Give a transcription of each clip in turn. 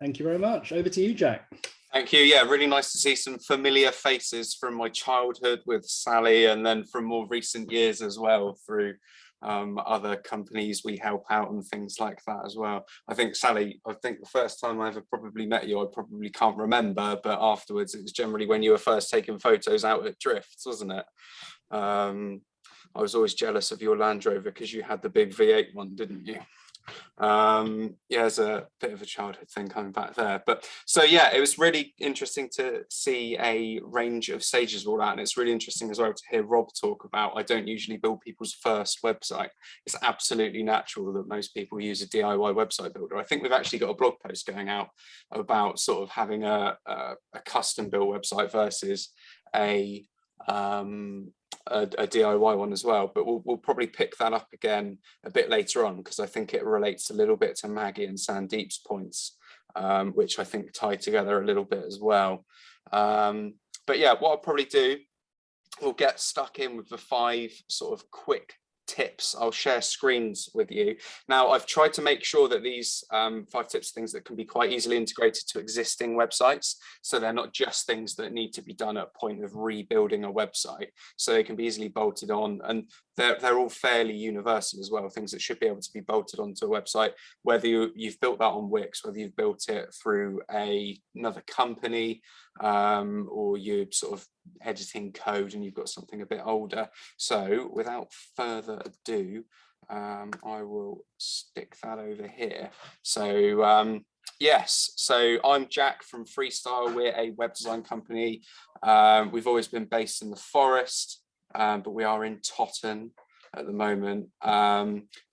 Thank you very much. Over to you, Jack. Thank you. Yeah, really nice to see some familiar faces from my childhood with Sally, and then from more recent years as well through other companies we help out and things like that as well. I think, Sally, I think the first time I ever probably met you, I probably can't remember, but afterwards it was generally when you were first taking photos out at Drifts, wasn't it? I was always jealous of your Land Rover because you had the big V8 one, didn't you? Yeah, it's a bit of a childhood thing coming back there, but so yeah, it was really interesting to see a range of stages of all that, and it's really interesting as well to hear Rob talk about, I don't usually build people's first website. It's absolutely natural that most people use a DIY website builder. I think we've actually got a blog post going out about sort of having a custom built website versus a DIY one as well, but we'll probably pick that up again a bit later on, because I think it relates a little bit to Maggie and Sandeep's points, which I think tie together a little bit as well. But yeah, what I'll probably do, we'll get stuck in with the 5 sort of quick tips. I'll share screens with you. Now, I've tried to make sure that these 5 tips are things that can be quite easily integrated to existing websites. So they're not just things that need to be done at point of rebuilding a website. So they can be easily bolted on, and they're all fairly universal as well, things that should be able to be bolted onto a website, whether you've built that on Wix, whether you've built it through another company, or you're sort of editing code and you've got something a bit older. So without further ado, I will stick that over here. So yes, so I'm Jack from Freestyle. We're a web design company. We've always been based in the Forest, but we are in Totton at the moment.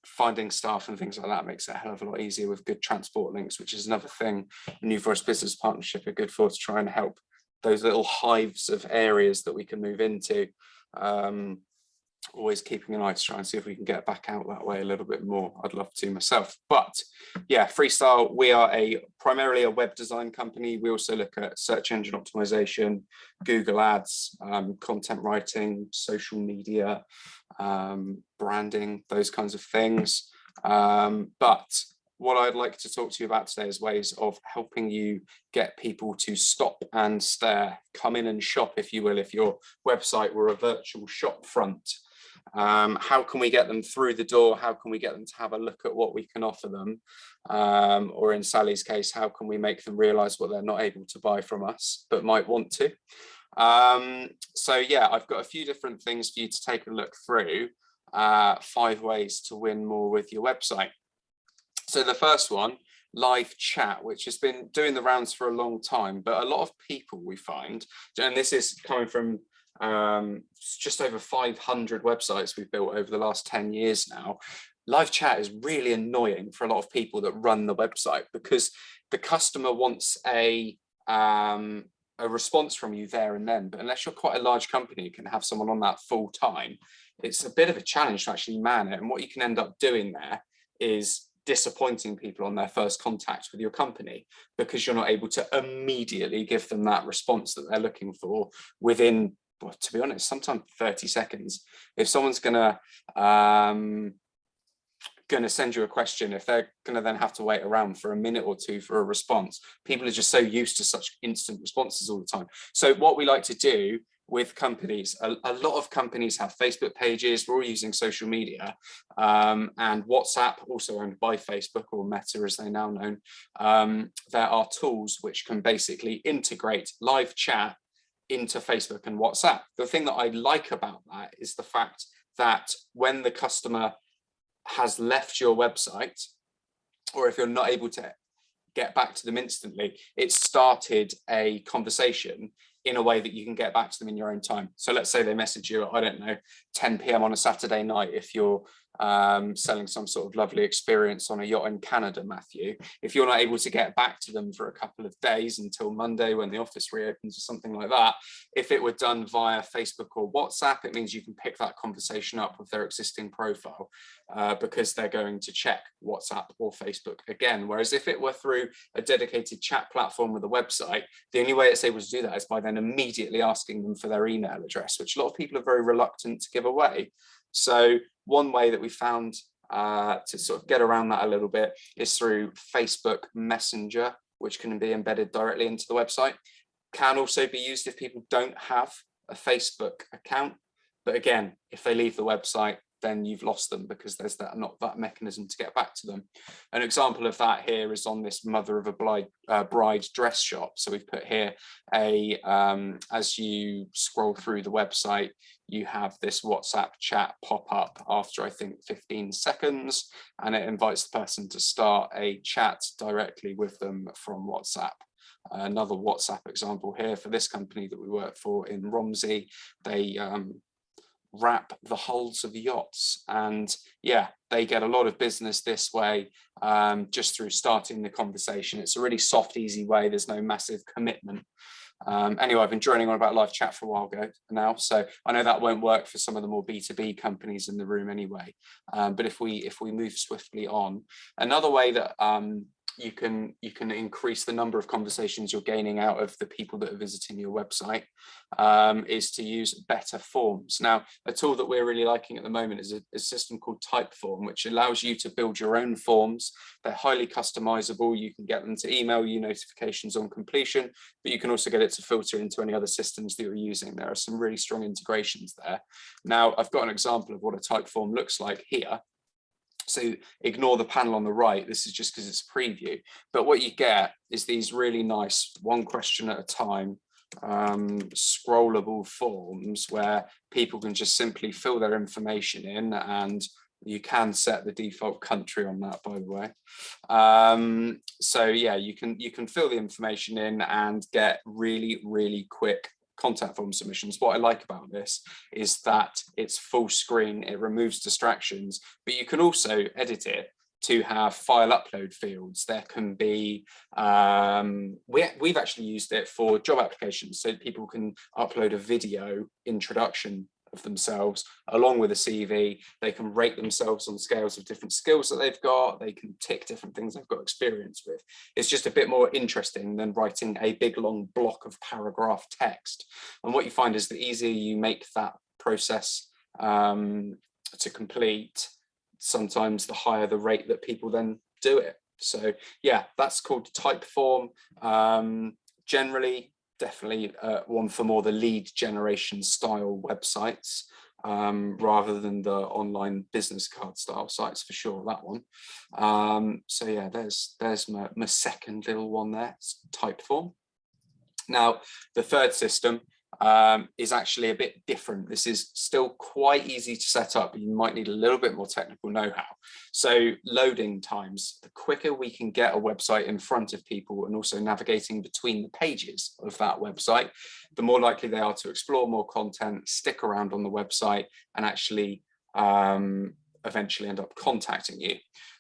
Finding staff and things like that makes it a hell of a lot easier with good transport links, which is another thing New Forest Business Partnership are good for, to try and help those little hives of areas that we can move into. Always keeping an eye to try and see if we can get back out that way a little bit more. I'd love to myself. But yeah, Freestyle, we are primarily a web design company. We also look at search engine optimization, Google Ads, content writing, social media, branding, those kinds of things. But what I'd like to talk to you about today is ways of helping you get people to stop and stare, come in and shop, if you will, if your website were a virtual shop front. How can we get them through the door? How can we get them to have a look at what we can offer them? Or in Sally's case, how can we make them realize what they're not able to buy from us, but might want to? So yeah, I've got a few different things for you to take a look through. 5 ways to win more with your website. So the first one, live chat, which has been doing the rounds for a long time, but a lot of people we find, and this is coming from just over 500 websites we've built over the last 10 years now. Live chat is really annoying for a lot of people that run the website, because the customer wants a response from you there and then, but unless you're quite a large company, you can have someone on that full time. It's a bit of a challenge to actually man it, and what you can end up doing there is disappointing people on their first contact with your company, because you're not able to immediately give them that response that they're looking for within, well, to be honest, sometimes 30 seconds. If someone's gonna send you a question, if they're gonna then have to wait around for a minute or two for a response, people are just so used to such instant responses all the time. So what we like to do with companies, a lot of companies have Facebook pages, we're all using social media, and WhatsApp, also owned by Facebook, or Meta as they now known. There are tools which can basically integrate live chat into Facebook and WhatsApp. The thing that I like about that is the fact that when the customer has left your website, or if you're not able to get back to them instantly, it's started a conversation in a way that you can get back to them in your own time. So let's say they message you at, I don't know, 10 p.m. on a Saturday night, if you're selling some sort of lovely experience on a yacht in Canada, Matthew. If you're not able to get back to them for a couple of days until Monday when the office reopens or something like that, if it were done via Facebook or WhatsApp, it means you can pick that conversation up with their existing profile, because they're going to check WhatsApp or Facebook again. Whereas if it were through a dedicated chat platform with a website, the only way it's able to do that is by then immediately asking them for their email address, which a lot of people are very reluctant to give away. So one way that we found to sort of get around that a little bit is through Facebook Messenger which can be embedded directly into the website. Can also be used if people don't have a Facebook account. But again, if they leave the website, then you've lost them because there's not that mechanism to get back to them. An example of that here is on this mother of a bride dress shop. So we've put here as you scroll through the website, you have this WhatsApp chat pop up after I think 15 seconds, and it invites the person to start a chat directly with them from WhatsApp. Another WhatsApp example here for this company that we work for in Romsey, they wrap the hulls of yachts, and yeah, they get a lot of business this way, just through starting the conversation. It's a really soft, easy way. There's no massive commitment. Anyway, I've been droning on about live chat for a while now, so I know that won't work for some of the more B2B companies in the room anyway. But if we move swiftly on, another way that you can increase the number of conversations you're gaining out of the people that are visiting your website is to use better forms. Now, a tool that we're really liking at the moment is a system called Typeform, which allows you to build your own forms. They're highly customizable. You can get them to email you notifications on completion, but you can also get it to filter into any other systems that you're using. There are some really strong integrations there. Now, I've got an example of what a Typeform looks like here. So ignore the panel on the right. This is just because it's a preview. But what you get is these really nice one question at a time scrollable forms where people can just simply fill their information in, and you can set the default country on that, by the way. So yeah, you can fill the information in and get really, really quick contact form submissions. What I like about this is that it's full screen, it removes distractions, but you can also edit it to have file upload fields. There can be, we've actually used it for job applications, so people can upload a video introduction of themselves along with a CV. They can rate themselves on scales of different skills that they've got. They can tick different things they've got experience with. It's just a bit more interesting than writing a big long block of paragraph text. And what you find is the easier you make that process to complete, sometimes the higher the rate that people then do it. So yeah, that's called Typeform. Generally, definitely one for more the lead generation style websites rather than the online business card style sites, for sure, that one. So yeah, there's my second little one there, it's Typeform. Now, the third system is actually a bit different. This is still quite easy to set up, but you might need a little bit more technical know-how. So loading times, the quicker we can get a website in front of people and also navigating between the pages of that website, the more likely they are to explore more content, stick around on the website, and actually eventually end up contacting you.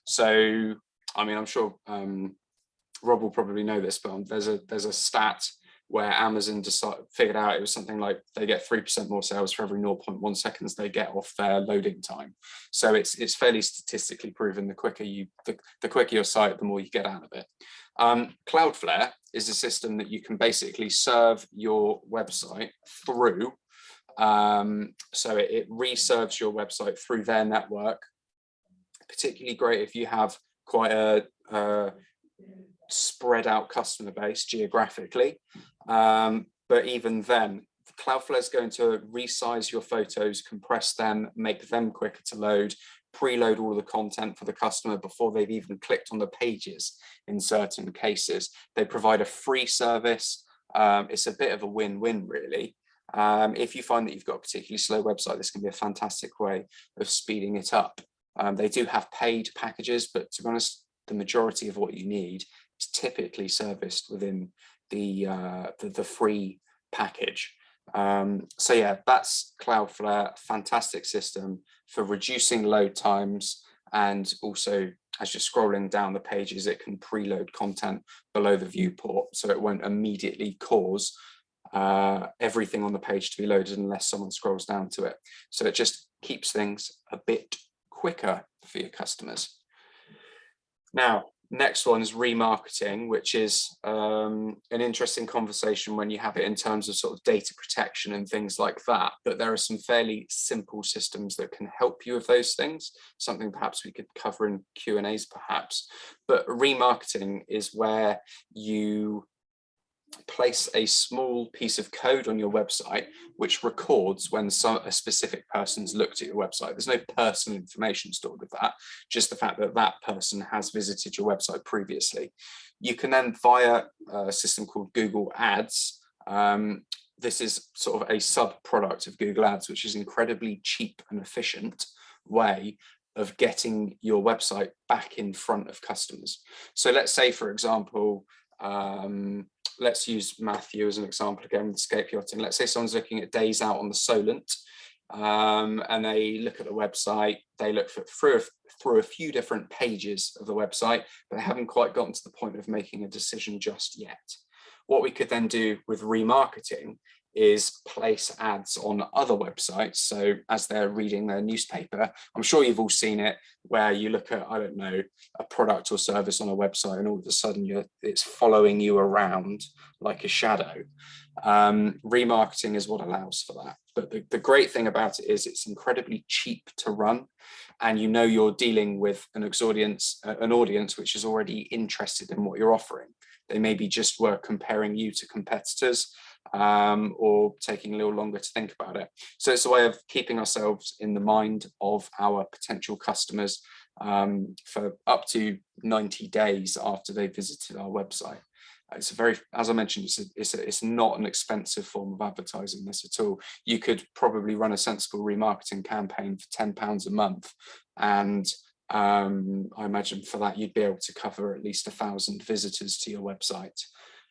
So, I mean, I'm sure Rob will probably know this, but there's a stat where Amazon figured out it was something like they get 3% more sales for every 0.1 seconds they get off their loading time. So it's fairly statistically proven the quicker your site, the more you get out of it. Cloudflare is a system that you can basically serve your website through. So it reserves your website through their network. Particularly great if you have quite a spread out customer base geographically, but even then, Cloudflare is going to resize your photos, compress them, make them quicker to load, preload all the content for the customer before they've even clicked on the pages. In certain cases, they provide a free service. It's a bit of a win-win, really. If you find that you've got a particularly slow website, this can be a fantastic way of speeding it up. They do have paid packages, but to be honest, the majority of what you need is typically serviced within the free package. So yeah, that's Cloudflare, fantastic system for reducing load times, and also as you're scrolling down the pages, it can preload content below the viewport, so it won't immediately cause everything on the page to be loaded unless someone scrolls down to it. So it just keeps things a bit quicker for your customers. Now, Next one is remarketing, which is an interesting conversation when you have it in terms of sort of data protection and things like that. But there are some fairly simple systems that can help you with those things. Something perhaps we could cover in Q&As perhaps. But remarketing is where you place a small piece of code on your website which records when a specific person's looked at your website. There's no personal information stored with that, just the fact that that person has visited your website previously. You can then, via a system called Google Ads, this is sort of a sub-product of Google Ads, which is an incredibly cheap and efficient way of getting your website back in front of customers. So let's say, for example, let's use Matthew as an example again with scape yachting. Let's say someone's looking at days out on the Solent, and they look at the website, they look through a few different pages of the website, but they haven't quite gotten to the point of making a decision just yet. What we could then do with remarketing is place ads on other websites. So as they're reading their newspaper, I'm sure you've all seen it, where you look at, I don't know, a product or service on a website and all of a sudden it's following you around like a shadow. Remarketing is what allows for that. But the great thing about it is it's incredibly cheap to run, and you know you're dealing with an audience which is already interested in what you're offering. They maybe just were comparing you to competitors, or taking a little longer to think about it. So it's a way of keeping ourselves in the mind of our potential customers for up to 90 days after they visited our website. It's a very, as I mentioned, it's not an expensive form of advertising this at all. You could probably run a sensible remarketing campaign for £10 a month, and I imagine for that you'd be able to cover at least 1,000 visitors to your website.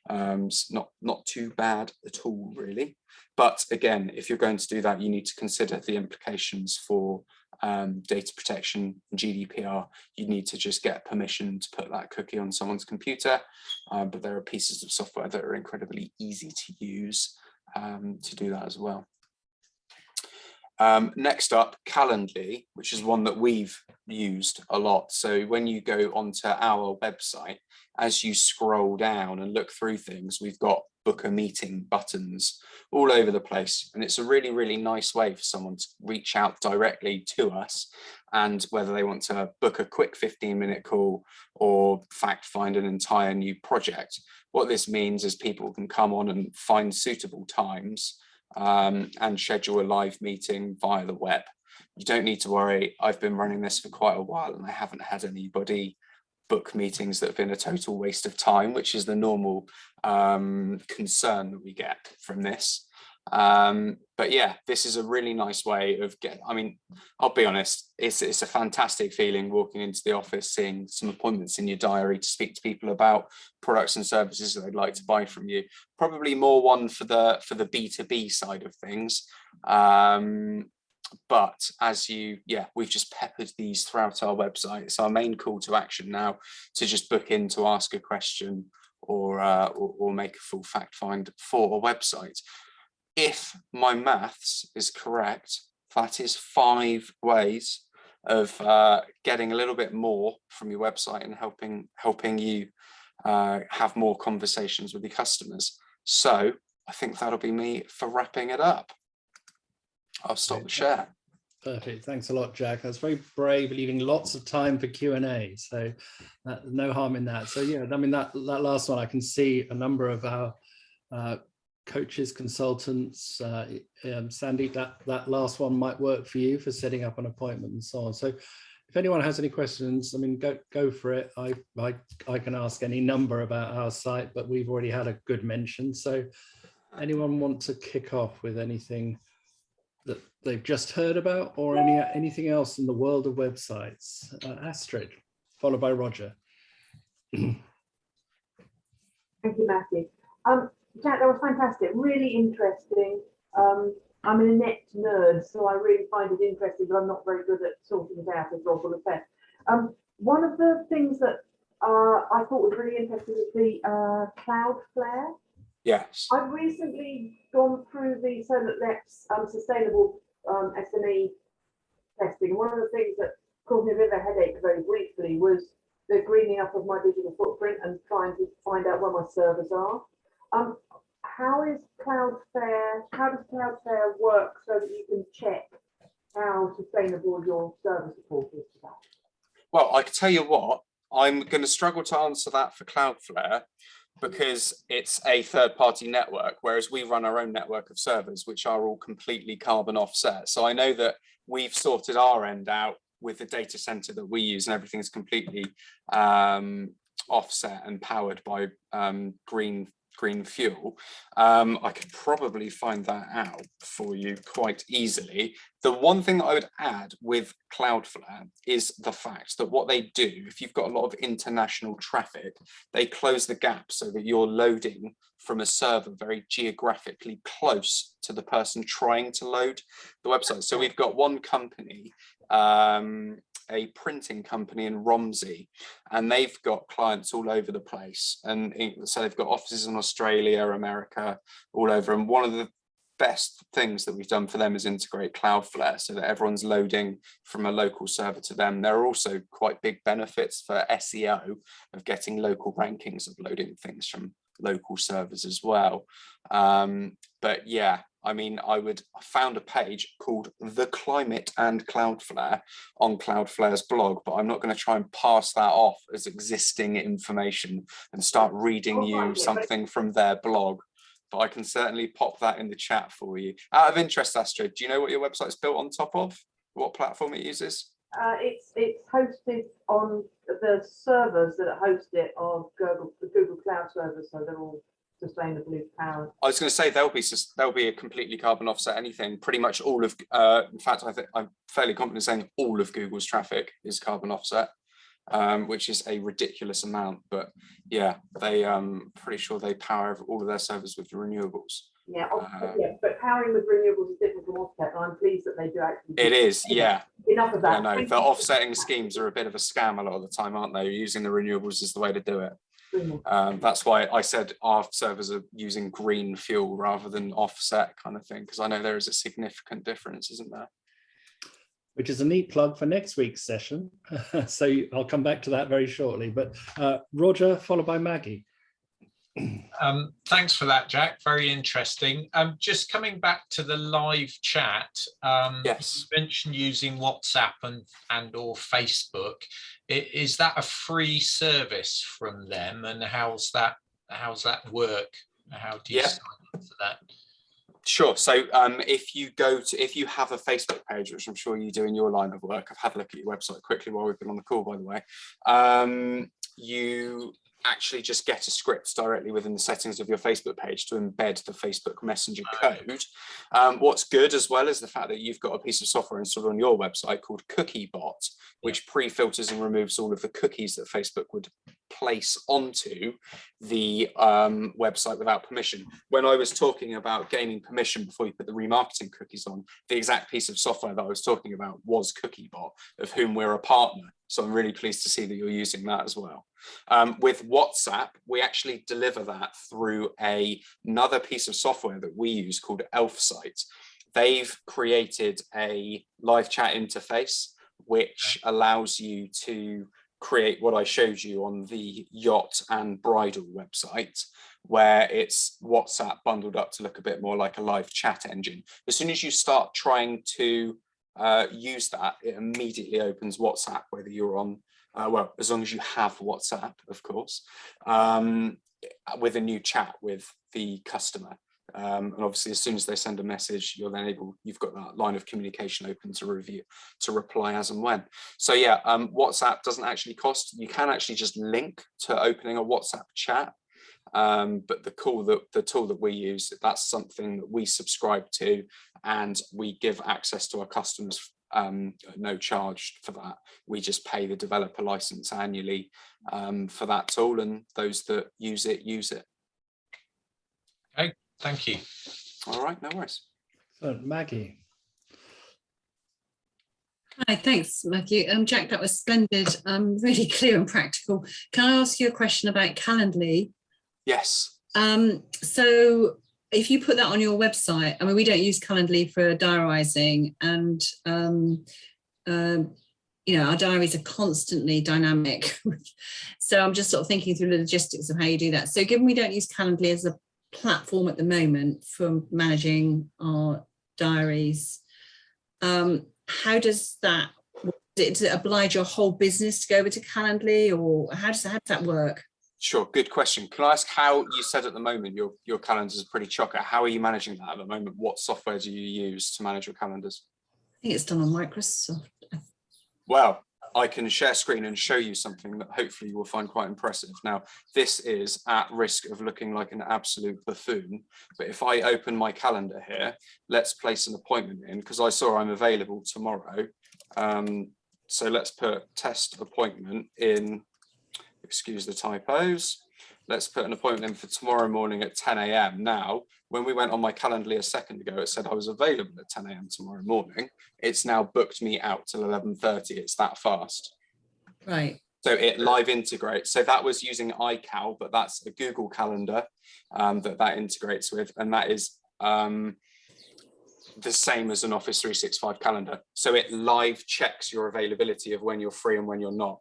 It's not too bad at all, really. But again, if you're going to do that, you need to consider the implications for data protection and GDPR. You need to just get permission to put that cookie on someone's computer, but there are pieces of software that are incredibly easy to use to do that as well. Next up, Calendly, which is one that we've used a lot. So when you go onto our website, as you scroll down and look through things, we've got book a meeting buttons all over the place. And it's a really, really nice way for someone to reach out directly to us, and whether they want to book a quick 15-minute call or fact find an entire new project. What this means is people can come on and find suitable times and schedule a live meeting via the web. You don't need to worry. I've been running this for quite a while and I haven't had anybody book meetings that have been a total waste of time, which is the normal concern that we get from this. But yeah, this is a really nice way of I mean, I'll be honest, it's a fantastic feeling walking into the office, seeing some appointments in your diary to speak to people about products and services that they'd like to buy from you. Probably more one for the B2B side of things. But we've just peppered these throughout our website. It's our main call to action now, to just book in to ask a question or make a full fact find for a website. If my maths is correct, that is 5 ways of getting a little bit more from your website and helping you have more conversations with your customers. So I think that'll be me for wrapping it up. I'll stop the share. Perfect. Thanks a lot, Jack. That's very brave, leaving lots of time for Q&A. So no harm in that. So yeah, I mean, that last one, I can see a number of our coaches, consultants. Sandy, that last one might work for you for setting up an appointment and so on. So if anyone has any questions, I mean, go for it. I can ask any number about our site, but we've already had a good mention. So anyone want to kick off with anything that they've just heard about, or anything else in the world of websites? Astrid, followed by Roger. Thank you, Matthew. Jack, that was fantastic, really interesting. I'm an inept nerd, so I really find it interesting, but I'm not very good at sorting it out, as Rob will have said. One of the things that I thought was really interesting is the Cloudflare. Yes. I've recently gone through the SolarLex sustainable SME testing. One of the things that caused me a bit of a headache very briefly was the greening up of my digital footprint and trying to find out where my servers are. How does Cloudflare work so that you can check how sustainable your server support is to that? Well, I can tell you what, I'm going to struggle to answer that for Cloudflare because it's a third-party network, whereas we run our own network of servers, which are all completely carbon offset. So I know that we've sorted our end out with the data center that we use, and everything's completely offset and powered by green fuel. I could probably find that out for you quite easily. The one thing that I would add with Cloudflare is the fact that what they do, if you've got a lot of international traffic, they close the gap so that you're loading from a server very geographically close to the person trying to load the website. So we've got one company, a printing company in Romsey, and they've got clients all over the place, and so they've got offices in Australia, America, all over. And one of the best things that we've done for them is integrate Cloudflare so that everyone's loading from a local server to them. There are also quite big benefits for SEO of getting local rankings of loading things from local servers as well. But yeah, I mean, I found a page called The Climate and Cloudflare on Cloudflare's blog, but I'm not going to try and pass that off as existing information and start reading you something from their blog. But I can certainly pop that in the chat for you. Out of interest, Astrid, do you know what your website's built on top of? What platform it uses? It's hosted on the servers that host it on the Google Cloud servers, so they're all sustainably powered. I was going to say there'll be a completely carbon offset anything. Pretty much all of, in fact, I think I'm fairly confident saying all of Google's traffic is carbon offset, which is a ridiculous amount. But yeah, they pretty sure they power all of their servers with renewables. Yeah, yeah, but powering with renewables is different from offset, and I'm pleased that they do actually. It is, yeah. Enough of that. I know the offsetting schemes are a bit of a scam a lot of the time, aren't they? Using the renewables is the way to do it. That's why I said our servers are using green fuel rather than offset kind of thing, because I know there is a significant difference, isn't there? Which is a neat plug for next week's session. So I'll come back to that very shortly. But Roger, followed by Maggie. Thanks for that, Jack. Very interesting. Just coming back to the live chat, yes, you mentioned using WhatsApp and or Facebook. Is that a free service from them, and how's that work? How do you sign up for that? Sure. So if you have a Facebook page, which I'm sure you do in your line of work, I've had a look at your website quickly while we've been on the call, by the way, you actually just get a script directly within the settings of your Facebook page to embed the Facebook Messenger code. What's good as well is the fact that you've got a piece of software installed on your website called CookieBot, which pre-filters and removes all of the cookies that Facebook would place onto the website without permission. When I was talking about gaining permission before you put the remarketing cookies on, the exact piece of software that I was talking about was CookieBot, of whom we're a partner. So I'm really pleased to see that you're using that as well. With WhatsApp, we actually deliver that through another piece of software that we use called ElfSite. They've created a live chat interface, which allows you to create what I showed you on the yacht and bridal website, where it's WhatsApp bundled up to look a bit more like a live chat engine. As soon as you start trying to use that, it immediately opens WhatsApp, whether you're on, well, as long as you have WhatsApp, of course, with a new chat with the customer. And obviously, as soon as they send a message, you've got that line of communication open to reply as and when. So yeah, WhatsApp doesn't actually cost. You can actually just link to opening a WhatsApp chat. But the tool that we use, that's something that we subscribe to, and we give access to our customers no charge for that. We just pay the developer license annually for that tool, and those that use it, use it. Okay, thank you. All right, no worries. So Maggie. Hi, thanks, Matthew. Jack, that was splendid, really clear and practical. Can I ask you a question about Calendly? Yes. So if you put that on your website, I mean, we don't use Calendly for diarising, and our diaries are constantly dynamic. So I'm just sort of thinking through the logistics of how you do that. So given we don't use Calendly as a platform at the moment for managing our diaries, how does that, does it oblige your whole business to go over to Calendly, or how does that work? Sure, good question. Can I ask how you said at the moment your calendars are pretty chocker? How are you managing that at the moment? What software do you use to manage your calendars? I think it's done on Microsoft. Well, I can share screen and show you something that hopefully you will find quite impressive. Now, this is at risk of looking like an absolute buffoon, but if I open my calendar here, let's place an appointment in, because I saw I'm available tomorrow. So let's put test appointment in. Excuse the typos. Let's put an appointment in for tomorrow morning at 10 a.m. Now, when we went on my Calendly a second ago, it said I was available at 10 a.m. tomorrow morning. It's now booked me out till 11:30. It's that fast. Right. So it live integrates. So that was using iCal, but that's a Google Calendar that integrates with, and that is the same as an Office 365 calendar. So it live checks your availability of when you're free and when you're not.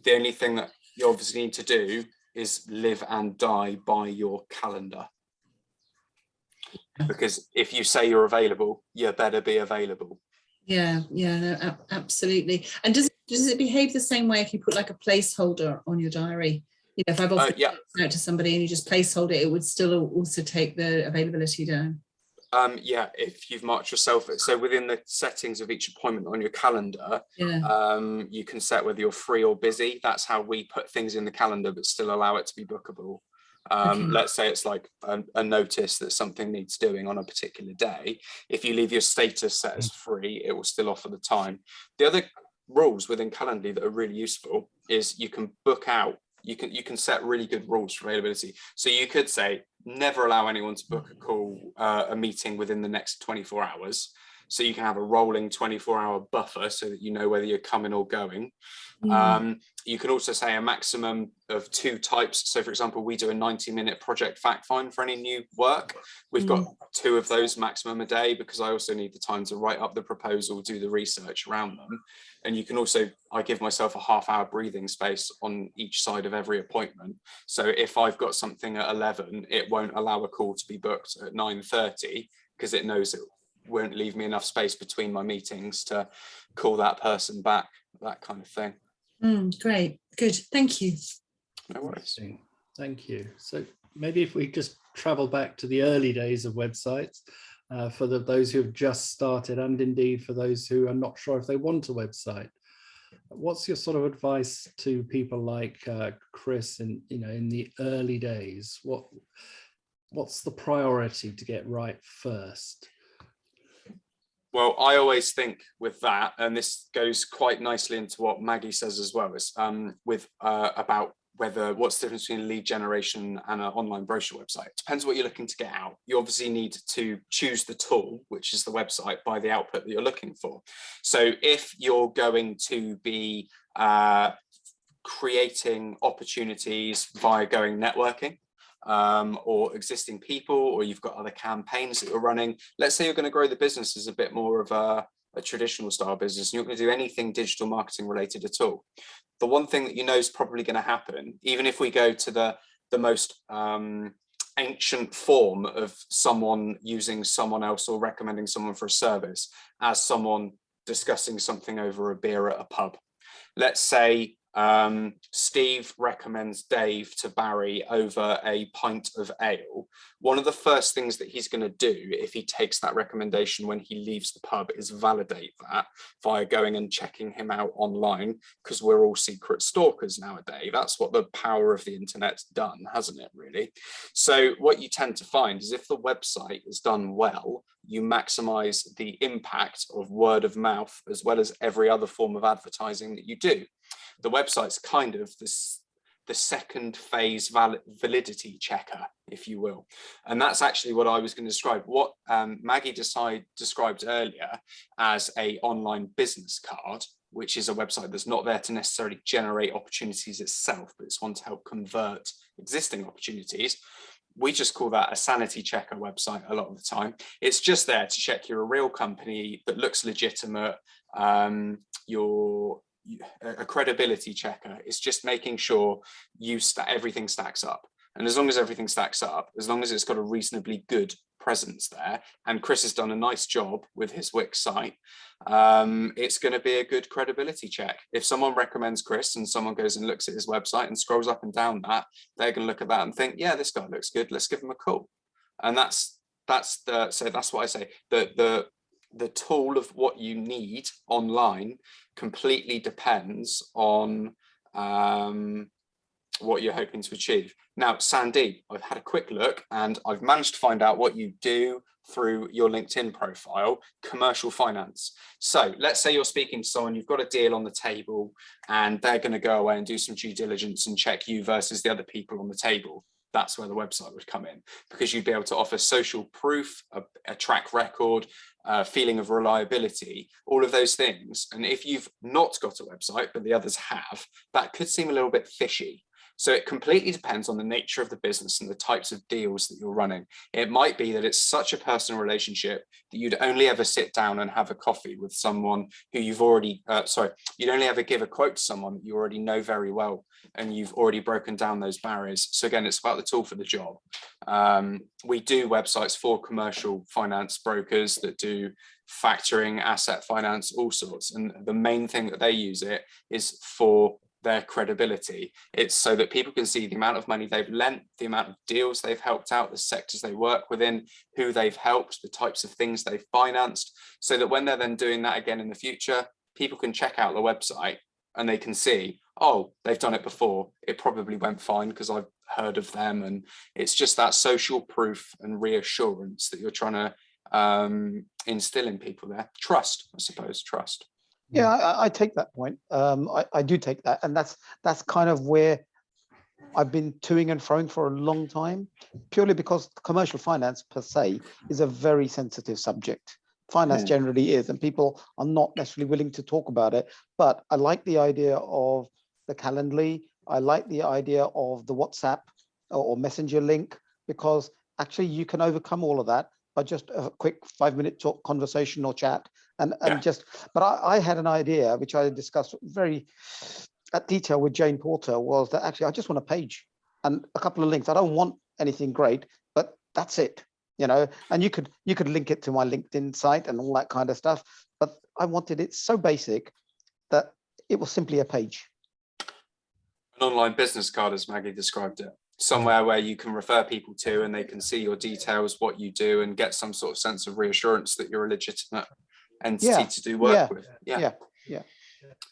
The only thing that you obviously need to do is live and die by your calendar. Because if you say you're available, you better be available. Yeah, no, absolutely. And does it behave the same way if you put like a placeholder on your diary? If I've offered out to somebody and you just placeholder it, it would still also take the availability down. Yeah, if you've marked yourself, so within the settings of each appointment on your calendar, you can set whether you're free or busy. That's how we put things in the calendar, but still allow it to be bookable. Let's say it's like a notice that something needs doing on a particular day. If you leave your status set as free, it will still offer the time. The other rules within Calendly that are really useful is you can book out. You can set really good rules for availability. So you could say, never allow anyone to book a meeting within the next 24 hours. So you can have a rolling 24-hour buffer so that you know whether you're coming or going. You can also say a maximum of 2 types. So for example, we do a 90-minute project fact find for any new work. We've got 2 of those maximum a day, because I also need the time to write up the proposal, do the research around them. And you can also, I give myself a half-hour breathing space on each side of every appointment. So if I've got something at 11, it won't allow a call to be booked at 9:30, because it knows it won't leave me enough space between my meetings to call that person back, that kind of thing. Great, good, thank you. No worries. Thank you. So maybe if we just travel back to the early days of websites, for those who have just started, and indeed for those who are not sure if they want a website, what's your sort of advice to people like Chris in the early days? What's the priority to get right first? Well, I always think with that, and this goes quite nicely into what Maggie says as well, is about what's the difference between lead generation and an online brochure website. It depends what you're looking to get out. You obviously need to choose the tool, which is the website, by the output that you're looking for. So if you're going to be creating opportunities via going networking, or existing people, or you've got other campaigns that you're running. Let's say you're going to grow the business as a bit more of a traditional style business, and you're going to do anything digital marketing related at all. The one thing that you know is probably going to happen, even if we go to the most ancient form of someone using someone else or recommending someone for a service, as someone discussing something over a beer at a pub. Let's say Steve recommends Dave to Barry over a pint of ale. One of the first things that he's going to do if he takes that recommendation when he leaves the pub is validate that via going and checking him out online, because we're all secret stalkers nowadays. That's what the power of the internet's done, hasn't it, really? So what you tend to find is if the website is done well, you maximize the impact of word of mouth as well as every other form of advertising that you do. The website's kind of the second phase validity checker, if you will. And that's actually what I was going to describe. What Maggie described earlier as an online business card, which is a website that's not there to necessarily generate opportunities itself, but it's one to help convert existing opportunities. We just call that a sanity checker website a lot of the time. It's just there to check you're a real company that looks legitimate. a credibility checker. It's just making sure everything stacks up. And as long as everything stacks up, as long as it's got a reasonably good presence there, and Chris has done a nice job with his Wix site, it's going to be a good credibility check. If someone recommends Chris and someone goes and looks at his website and scrolls up and down that, they're going to look at that and think, yeah, this guy looks good, let's give him a call. And that's what I say. The tool of what you need online completely depends on what you're hoping to achieve. Now, Sandy, I've had a quick look and I've managed to find out what you do through your LinkedIn profile, commercial finance. So let's say you're speaking to someone, you've got a deal on the table and they're going to go away and do some due diligence and check you versus the other people on the table. That's where the website would come in, because you'd be able to offer social proof, a track record, a feeling of reliability, all of those things. And if you've not got a website, but the others have, that could seem a little bit fishy. So it completely depends on the nature of the business and the types of deals that you're running. It might be that it's such a personal relationship that you'd only ever sit down and have a coffee with someone who you've already, you'd only ever give a quote to someone that you already know very well and you've already broken down those barriers. So again, it's about the tool for the job. We do websites for commercial finance brokers that do factoring, asset finance, all sorts. And the main thing that they use it is for their credibility. It's so that people can see the amount of money they've lent, the amount of deals they've helped out, the sectors they work within, who they've helped, the types of things they've financed, so that when they're then doing that again in the future, people can check out the website and they can see, oh, they've done it before, it probably went fine because I've heard of them. And it's just that social proof and reassurance that you're trying to instill in people there. Trust, I suppose, trust. Yeah, I take that point. I do take that, and that's kind of where I've been toing and froing for a long time, purely because commercial finance per se is a very sensitive subject. Finance generally is, and people are not necessarily willing to talk about it. But I like the idea of the Calendly. I like the idea of the WhatsApp or Messenger link, because actually you can overcome all of that by just a quick 5-minute talk, conversation or chat. But I had an idea, which I discussed very at detail with Jane Porter, was that actually I just want a page and a couple of links. I don't want anything great, but that's it, you know. And you could link it to my LinkedIn site and all that kind of stuff. But I wanted it so basic that it was simply a page. An online business card, as Maggie described it. Somewhere where you can refer people to and they can see your details, what you do, and get some sort of sense of reassurance that you're a legitimate entity to do work with. Yeah.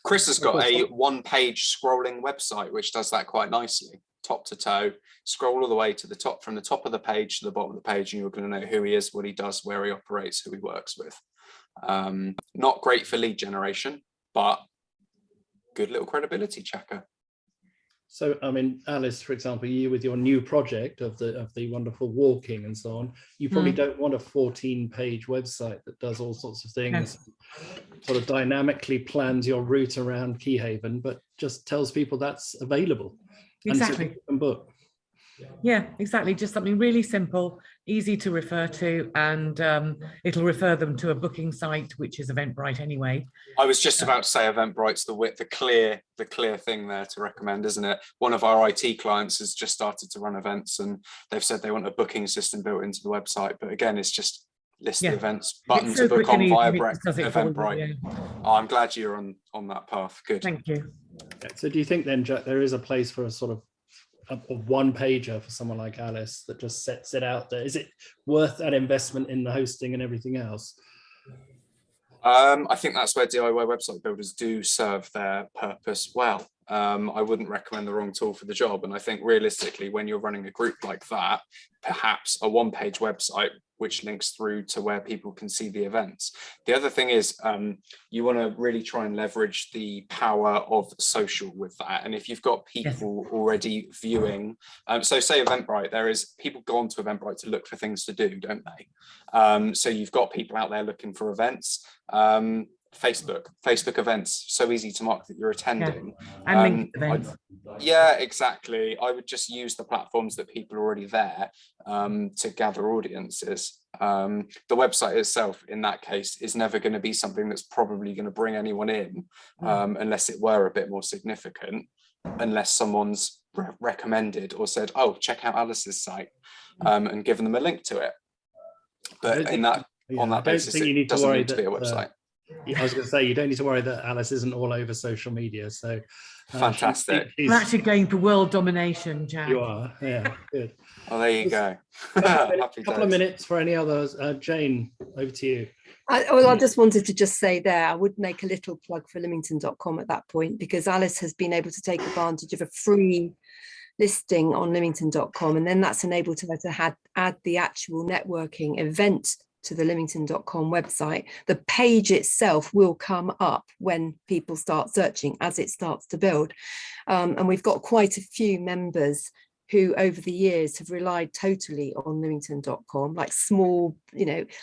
Chris has got a one-page scrolling website which does that quite nicely, top to toe. Scroll all the way to the top, from the top of the page to the bottom of the page, and you're going to know who he is, what he does, where he operates, who he works with. Not great for lead generation, but good little credibility checker. So, I mean, Alice, for example, you with your new project of the wonderful walking and so on, you probably don't want a 14-page website that does all sorts of things, sort of dynamically plans your route around Keyhaven, but just tells people that's available. Exactly. And so you can book. Yeah, exactly. Just something really simple, easy to refer to, and it'll refer them to a booking site, which is Eventbrite anyway. I was just about to say Eventbrite's the clear thing there to recommend, isn't it? One of our IT clients has just started to run events, and they've said they want a booking system built into the website. But again, it's just list the events, button to book on via Eventbrite. Oh, I'm glad you're on that path. Good. Thank you. So do you think then, Jack, there is a place for a sort of a one-pager for someone like Alice that just sets it out there? Is it worth that investment in the hosting and everything else? I think that's where DIY website builders do serve their purpose well. I wouldn't recommend the wrong tool for the job. And I think realistically, when you're running a group like that, perhaps a one-page website which links through to where people can see the events. The other thing is you want to really try and leverage the power of social with that. And if you've got people already viewing, so say Eventbrite, there is people go on to Eventbrite to look for things to do, don't they? So you've got people out there looking for events. Facebook events, so easy to mark that you're attending. And linked events. Yeah, exactly. I would just use the platforms that people are already there to gather audiences. The website itself, in that case, is never going to be something that's probably going to bring anyone in, unless it were a bit more significant, unless someone's recommended or said, oh, check out Alice's site, and given them a link to it. But on that basis, it doesn't need to be a website. I was going to say, you don't need to worry that Alice isn't all over social media. So fantastic. We're actually going for world domination, Jack. You are, yeah, good. Well, there you go. A couple of minutes for any others. Jane, over to you. I just wanted to just say there, I would make a little plug for Lymington.com at that point, because Alice has been able to take advantage of a free listing on Lymington.com, and then that's enabled her to add the actual networking event to the Lymington.com website. The page itself will come up when people start searching as it starts to build. And we've got quite a few members who over the years have relied totally on Lymington.com, like small,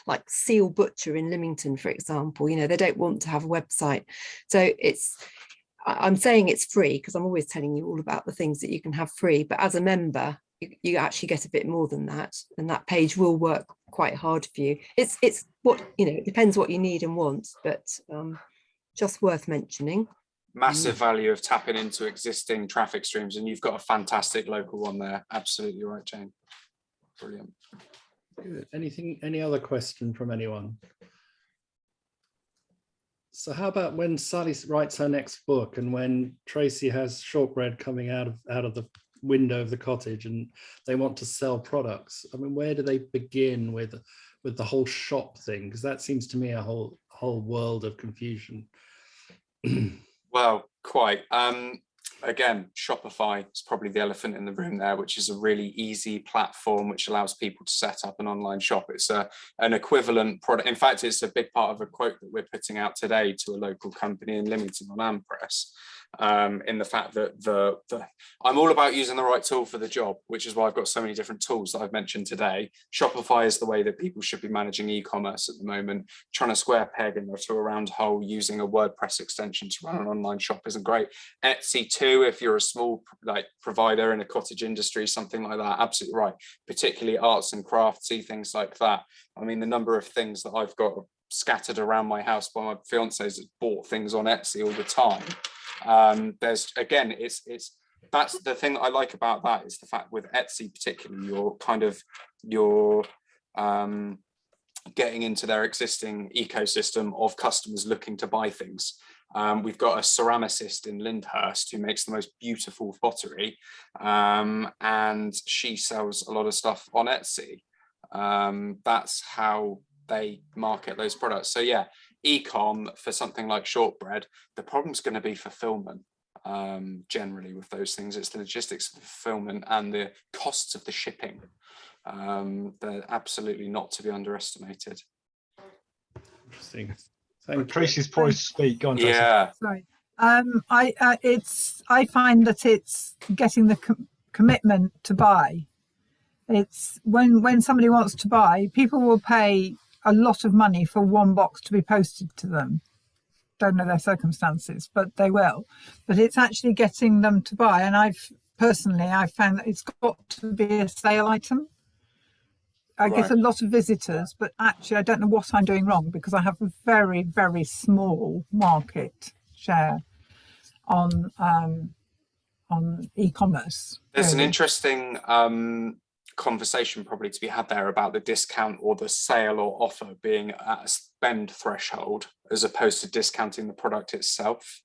like Seal Butcher in Lymington, for example, they don't want to have a website. So I'm saying it's free because I'm always telling you all about the things that you can have free, but as a member, you actually get a bit more than that, and that page will work quite hard for you. It's what, it depends what you need and want, but just worth mentioning. Massive value of tapping into existing traffic streams, and you've got a fantastic local one there. Absolutely right, Jane. Brilliant. Good. Any other question from anyone? So how about when Sally writes her next book, and when Tracy has shortbread coming out of the window of the cottage, and they want to sell products? I mean, where do they begin with the whole shop thing? Because that seems to me a whole world of confusion. Well, quite. Again, Shopify is probably the elephant in the room there, which is a really easy platform which allows people to set up an online shop. It's an equivalent product. In fact, it's a big part of a quote that we're putting out today to a local company in Lymington on Ampress, in the fact that I'm all about using the right tool for the job, which is why I've got so many different tools that I've mentioned today. Shopify is the way that people should be managing e-commerce at the moment. Trying to square peg into a round hole using a WordPress extension to run an online shop isn't great. Etsy too, if you're a small provider in a cottage industry, something like that, absolutely right. Particularly arts and craftsy things like that. I mean, the number of things that I've got scattered around my house by my fiance's that bought things on Etsy all the time. There's, again, that's the thing that I like about that, is the fact with Etsy particularly, you're getting into their existing ecosystem of customers looking to buy things. We've got a ceramicist in Lyndhurst who makes the most beautiful pottery, and she sells a lot of stuff on Etsy. That's how they market those products. So yeah, e-com for something like shortbread, the problem's going to be fulfillment. Generally with those things, it's the logistics of the fulfillment and the costs of the shipping. They're absolutely not to be underestimated. Interesting. Tracy's poised to speak. Go on, Tracy. Yeah. Sorry. I find that it's getting the commitment to buy. It's when somebody wants to buy, people will pay a lot of money for one box to be posted to them. Don't know their circumstances, but they will. But it's actually getting them to buy. And I've found that it's got to be a sale item. I get a lot of visitors, but actually I don't know what I'm doing wrong, because I have a very, very small market share on e-commerce. There's an interesting conversation probably to be had there about the discount or the sale or offer being at a spend threshold as opposed to discounting the product itself.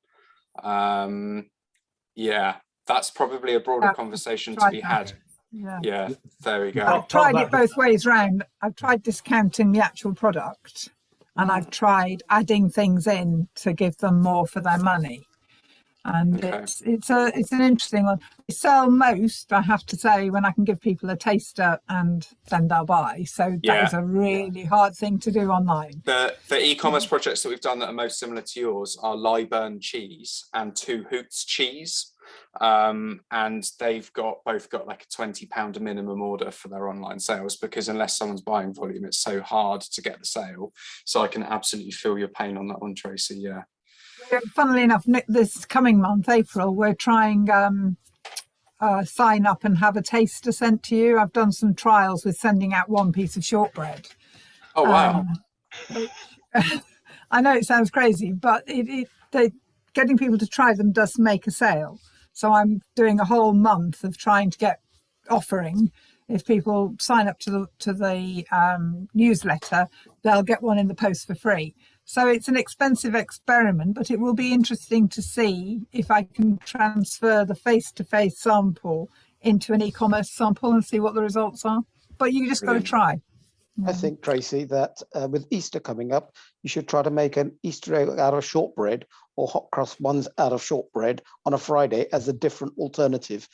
Yeah, that's probably a broader conversation to be had. Yeah, there we go. I've tried it both ways round. I've tried discounting the actual product, and I've tried adding things in to give them more for their money. And it's an interesting one. I sell most, I have to say, when I can give people a taster and then they'll buy. So that is a really hard thing to do online. The e-commerce projects that we've done that are most similar to yours are Lyburn cheese and Two Hoots cheese. and they've both got like a £20 a minimum order for their online sales, because unless someone's buying volume, it's so hard to get the sale. So I can absolutely feel your pain on that one, Tracy. Yeah. Funnily enough, this coming month, April, we're trying sign up and have a taster sent to you. I've done some trials with sending out one piece of shortbread. Oh wow. I know it sounds crazy, but getting people to try them does make a sale. So I'm doing a whole month of trying to get offering. If people sign up to the newsletter, they'll get one in the post for free. So it's an expensive experiment, but it will be interesting to see if I can transfer the face-to-face sample into an e-commerce sample and see what the results are. But you just got to try. I think, Tracy, that with Easter coming up, you should try to make an Easter egg out of shortbread or hot cross buns out of shortbread on a Friday as a different alternative.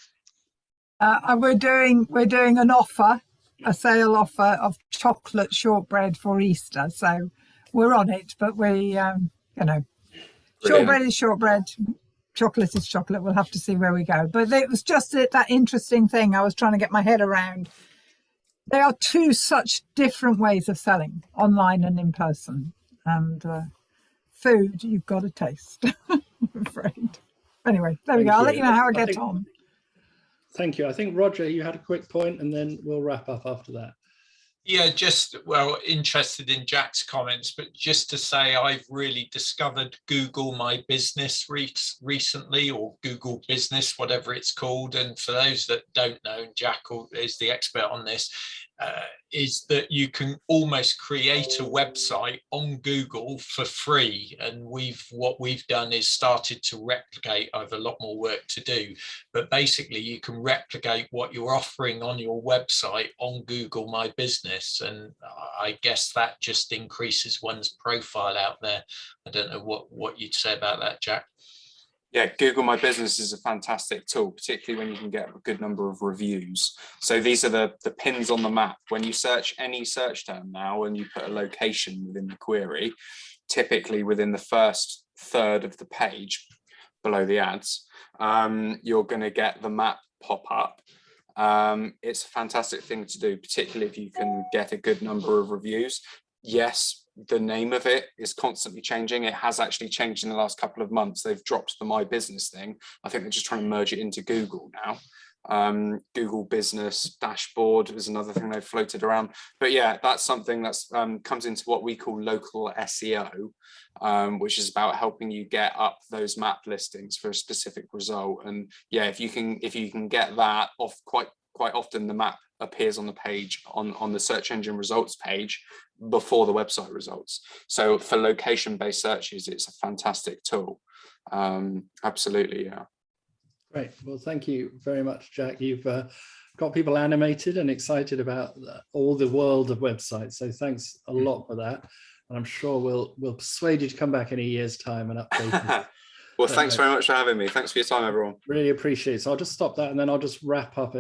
We're doing an offer, a sale offer of chocolate shortbread for Easter. So we're on it, but we, shortbread is shortbread, chocolate is chocolate. We'll have to see where we go. But it was just that interesting thing I was trying to get my head around. They are two such different ways of selling, online and in person. And food, you've got to taste, I'm afraid. Anyway, there we go. I'll let you know how I get on. Thank you. I think, Roger, you had a quick point and then we'll wrap up after that. Yeah, interested in Jack's comments, but just to say I've really discovered Google My Business recently, or Google Business, whatever it's called. And for those that don't know, and Jack is the expert on this, is that you can almost create a website on Google for free. And what we've done is started to replicate. I have a lot more work to do, but basically you can replicate what you're offering on your website on Google My Business. And I guess that just increases one's profile out there. I don't know what you'd say about that, Jack. Yeah, Google My Business is a fantastic tool, particularly when you can get a good number of reviews. So these are the pins on the map. When you search any search term now and you put a location within the query, typically within the first third of the page below the ads, you're going to get the map pop up. It's a fantastic thing to do, particularly if you can get a good number of reviews. Yes, the name of it is constantly changing. It has actually changed in the last couple of months. They've dropped the My Business thing. I think they're just trying to merge it into Google now. Google Business Dashboard is another thing they've floated around. But yeah, that's something that's comes into what we call local SEO, which is about helping you get up those map listings for a specific result. And yeah, if you can get that off, quite often the map appears on the page on the search engine results page before the website results. So for location-based searches, it's a fantastic tool. Absolutely, yeah. Great. Well, thank you very much, Jack. You've got people animated and excited about all the world of websites. So thanks a lot for that. And I'm sure we'll persuade you to come back in a year's time and update us. Well, thanks very much for having me. Thanks for your time, everyone. Really appreciate it. So I'll just stop that and then I'll just wrap up